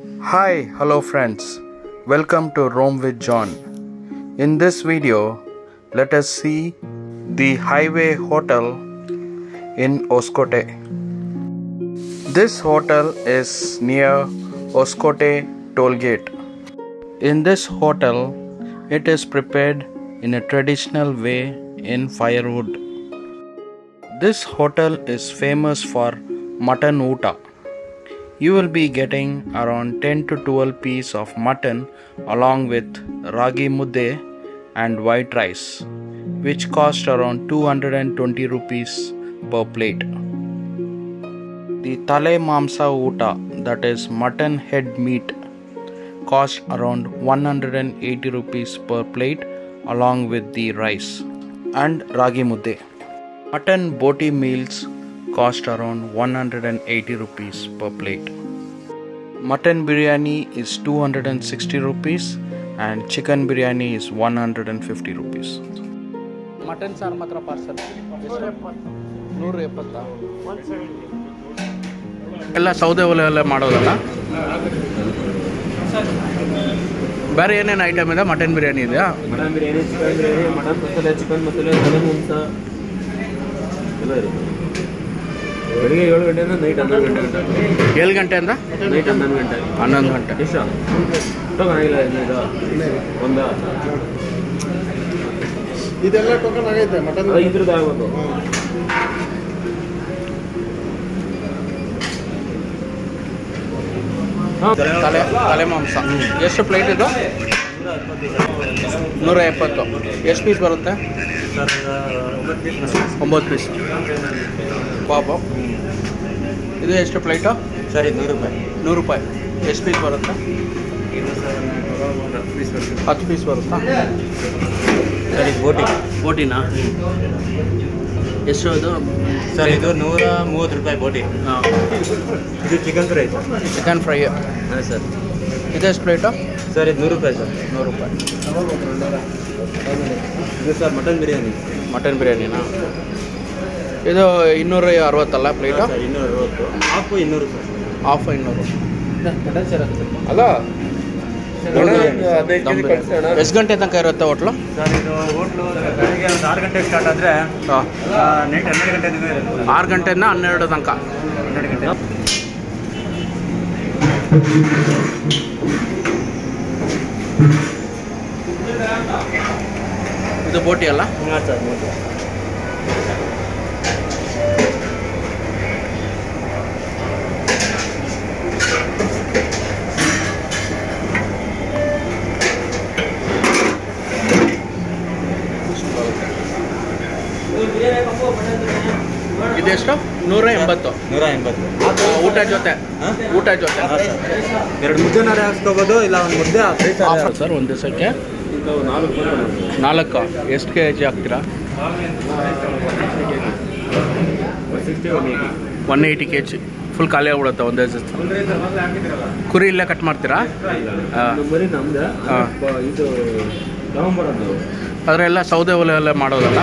Hi, hello friends. Welcome to Rome with John. In this video, let us see the Highway Hotel in Oscote. This hotel is near Oscote Tollgate. In this hotel, it is prepared in a traditional way in firewood. This hotel is famous for mutton oota. You will be getting around 10 to 12 pieces of mutton along with ragi mudde and white rice, which cost around 220 rupees per plate. The Tale Mamsa Oota, that is mutton head meat, cost around 180 rupees per plate along with the rice and ragi mudde. Mutton boti meals cost around 180 rupees per plate. Mutton biryani is 260 rupees and chicken biryani is 150 rupees. Mutton sar matra parcel 170 ಎಲ್ಲ ಸೌದೆ ಒಲೆ ಎಲ್ಲ ಮಾಡೋದಲ್ಲ. ಬೇರೆ ಏನೇನು item ಇದೆ? Mutton biryani ಇದೆಯಾ? Mutton biryani, chicken biryani, mutton ಮಸಾಲೆ, ಚಿಕನ್ ಮಸಾಲೆ, ತಲೆ ಮಾಂಸ ಎಲ್ಲ ಇರುತ್ತೆ. ಬೆಳಿಗ್ಗೆ 7 ಗಂಟೆಯಿಂದ ನೈಟ್ 11 ಗಂಟೆ. 7 ಗಂಟೆಯಿಂದ ನೈಟ್ 11 ಗಂಟೆ. 11 ಗಂಟೆ. ಎಷ್ಟು ಟೋಕನ್ ಆಗಿಲ್ಲ? ಒಂದು ಇದೆಲ್ಲ ಟೋಕನ್ ಆಗೈತೆ. ಮಟನ್ ಇದ್ರದ್ದು ಆಗ್ಬೋದು. ತಲೆ ಮಾಂಸ ಎಷ್ಟು ಪ್ಲೇಟ್ ಇದು? 170. ಎಷ್ಟು ಪೀಸ್ ಬರುತ್ತೆ? 9 ಪೀಸ್. ಬಾಬು ಇದು ಎಷ್ಟು ಪ್ಲೇಟು? ಸರ್ ಇದು 100 ರೂಪಾಯಿ. 100 ರೂಪಾಯಿ. ಎಷ್ಟು ಪೀಸ್ ಬರುತ್ತೆ? 10 ಪೀಸ್ ಬರುತ್ತಾ? ಸರ್ ಇದು ಬೋಟಿನಾ? ಎಷ್ಟು ಅದು? ಸರ್ ಇದು 130 ರೂಪಾಯಿ ಬೋಟಿ. ಹಾಂ. ಇದು ಚಿಕನ್ ಫ್ರೈ. Chicken fry. ಹಾಂ ಸರ್. ಇದು ಎಷ್ಟು ಪ್ಲೇಟು? ಸರ್ ಇದು 100 ರೂಪಾಯಿ ಸರ್. 100 ರೂಪಾಯಿ. ಇದು ಸರ್ ಮಟನ್ ಬಿರಿಯಾನಿ. ಮಟನ್ ಬಿರಿಯಾನಿನಾ? ಇದು 260 ಅಲ್ಲ plate? Sir 260. Half 200 sir. Half 200. Mutton sir ಅಲ್ಲ ಎಷ್ಟು ಗಂಟೆ ತನಕ ಇರುತ್ತೆ ಹೋಟ್ಲು? ಸರ್ ಇದು ಹೋಟ್ಲು ಬೆಳಿಗ್ಗೆ ಒಂದು 6 ಗಂಟೆಗೆ ಸ್ಟಾರ್ಟ್ ಆದರೆ ಹಾಂ, ನೈಟ್ 12 ಗಂಟೆ ತನಕ ಇರುತ್ತೆ. 6 ಗಂಟೆಯಿಂದ 12 ತನಕ. 12 ಗಂಟೆ. ಇದು ಬೋಟಿ ಅಲ್ಲ? ಹಾಂ ಸರ್ ನೋಡಿ. ಇದೆಷ್ಟು? 180. 180. ಊಟ ಜೊತೆ? ಊಟ ಜೊತೆ. ಹಾಂ ಸರ್. 2 ಮುದ್ದೆನಾರೆ ಹಾಕ್ಸ್ಕೋಬೋದು, ಇಲ್ಲ ಒಂದು ಮುದ್ದೆ ಆಫರ್ ಸರ್ ಒಂದು ದಿವಸಕ್ಕೆ 4. ಎಷ್ಟು ಕೆ ಜಿ ಹಾಕ್ತೀರಾ? 180 ಕೆ ಜಿ ಫುಲ್ ಖಾಲಿ ಆಗ್ಬಿಡುತ್ತೆ ಒಂದೇ ದಿವಸ. ಕುರಿ ಇಲ್ಲೇ ಕಟ್ ಮಾಡ್ತೀರಾ? ಬರೀ ನಮ್ದು ಹಾಂ. ಇದು ತಗೊಂಬರೋದು. ಅದರೆಲ್ಲ ಸೌದೆ ಒಲೆ ಎಲ್ಲ ಮಾಡೋದಲ್ಲ.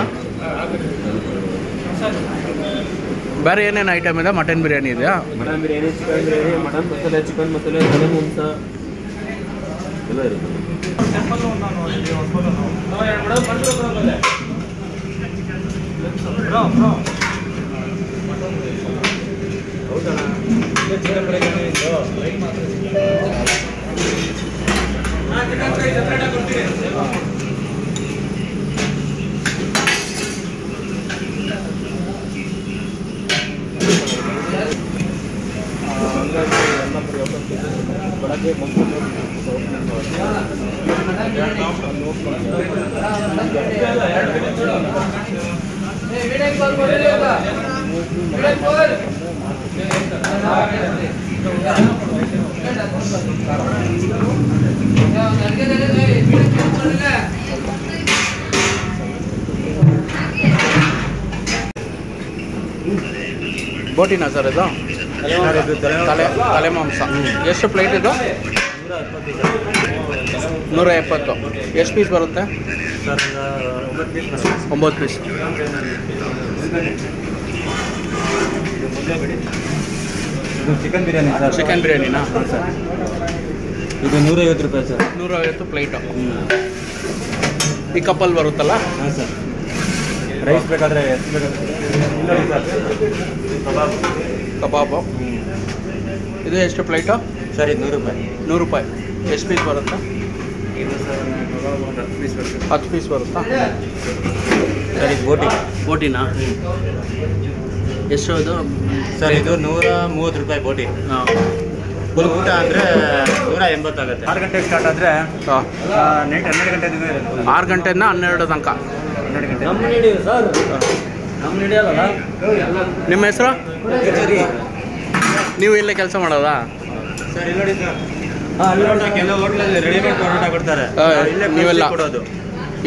ಬೇರೆ ಏನೇನು ಐಟಮ್ ಇದೆ? ಮಟನ್ ಬಿರಿಯಾನಿ ಇದೆಯಾ? Mutton biryani, chicken biryani, mutton ಮಸಾಲೆ, ಚಿಕನ್ ಮಸಾಲೆ, ತಲೆ ಮಾಂಸ ಎಲ್ಲ ಇರುತ್ತೆ. ಬೋಟಿನಾ ಸರ್ ಇದು? ತಲೆ ಮಾಂಸ ಎಷ್ಟು ಪ್ಲೇಟ್ ಇದು? 170. ಎಷ್ಟು ಪೀಸ್ ಬರುತ್ತೆ? Sir 9 piece. ಇದು ಚಿಕನ್ ಬಿರಿಯಾನಿ ಸರ್. ಚಿಕನ್ ಬಿರಿಯಾನಿನಾ? ಸರ್ ಇದು 150 ರೂಪಾಯಿ ಸರ್. 150 ಪ್ಲೇಟು. ಈ ಕಪ್ಪಲ್ಲಿ ಬರುತ್ತಲ್ಲ? ಹಾಂ ಸರ್. ರೈಸ್ ಬೇಕಾದರೆ ಎಷ್ಟು ಬೇಕಾದ್ರೆ ಕಬಾಬು. ಇದು ಎಷ್ಟು ಪ್ಲೇಟು ಸರ್? ಇದು 100 ರೂಪಾಯಿ. 100 ರೂಪಾಯಿ. ಎಷ್ಟು ಪೀಸ್ ಬರುತ್ತಾ? ಇದು ಸರ್ 10 ಪೀಸ್ ಬರುತ್ತೆ. 10 ಪೀಸ್ ಬರುತ್ತಾ? ಸರ್ ಇದು ಬೋಟಿನಾ? ಎಷ್ಟು ಇದು ಸರ್? ಇದು 130 ರೂಪಾಯಿ ಬೋಟಿ. ಹಾಂ. ಫುಲ್ ಊಟ ಅಂದರೆ 180 ಆಗುತ್ತೆ. 6 ಗಂಟೆಗೆ ಸ್ಟಾರ್ಟ್ ಆದರೆ ನೈಟ್ 12 ಗಂಟೆ ದಿನ ಇರುತ್ತೆ. 6 ಗಂಟೆಯಿಂದ 12 ತನಕ. 12 ಗಂಟೆ. ನಮ್ಮ ನಡೆಯುವ ಸರ್, ನಮ್ಮ ನಡೆಯಲ್ಲ. ನಿಮ್ಮ ಹೆಸರು? ನೀವು ಇಲ್ಲೇ ಕೆಲಸ ಮಾಡೋದಾ? ಸರ್ ಇಲ್ಲಿ ನೋಡಿ ಸರ್. ಪರೋಟ ಕೆಲವು ಹೋಟ್ಲಲ್ಲಿ ರೆಡಿಮೇಡ್ ಪರೋಟ ಕೊಡ್ತಾರೆ. ಇಲ್ಲೇ ನೀವೆಲ್ಲ ಕೊಡೋದು.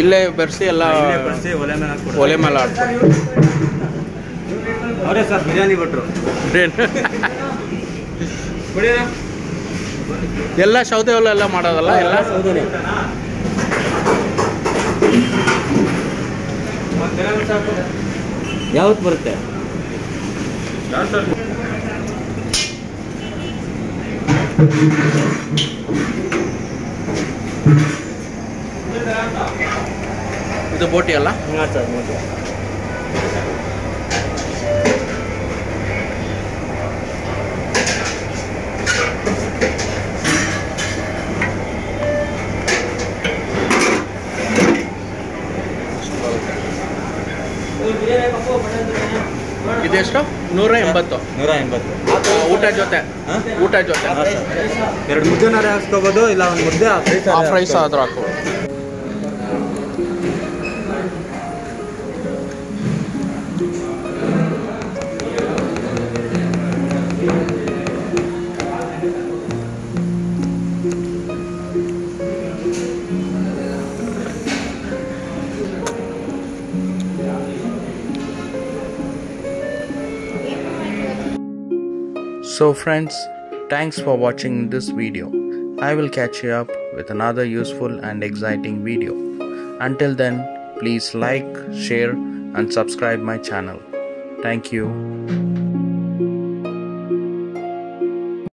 ಇಲ್ಲೇ ಬೆರೆಸಿ ಎಲ್ಲ ಇಲ್ಲೇ ಬಳಸಿ ಒಲೆ ಮೇಲೆ ಹಾಕ್ಕೊಡೋದು. ಒಲೆ ಮೇಲೆ ಹಾಕ್ತಾರೆ. ಅವರೇ ಸರ್ ಬಿರಿಯಾನಿ ಭಟ್ರು. ಎಲ್ಲ ಸೌದೆ ಒಲೆಲ್ಲ ಮಾಡೋದಲ್ಲ? ಎಲ್ಲ ಸೌದೆನೆ. ಯಾವತ್ತು ಬರುತ್ತೆ? ಇದು ಬೋಟಿ ಅಲ್ಲ? ಹಾಂ ಸರ್. ಇದೆಷ್ಟು? 180. 180. ಊಟ ಜೊತೆ? ಊಟ ಜೊತೆ 2 ಮುದ್ದೆನಾರೆ ಹಾಕ್ಸ್ಕೋಬೋದು, ಇಲ್ಲ ಒಂದು ಮುದ್ದೆ ಹಾಫ್ ರೈಸ್ ಆದ್ರೂ ಹಾಕೋ. So friends, thanks for watching this video. I will catch you up with another useful and exciting video. Until then, please like, share and subscribe my channel. Thank you.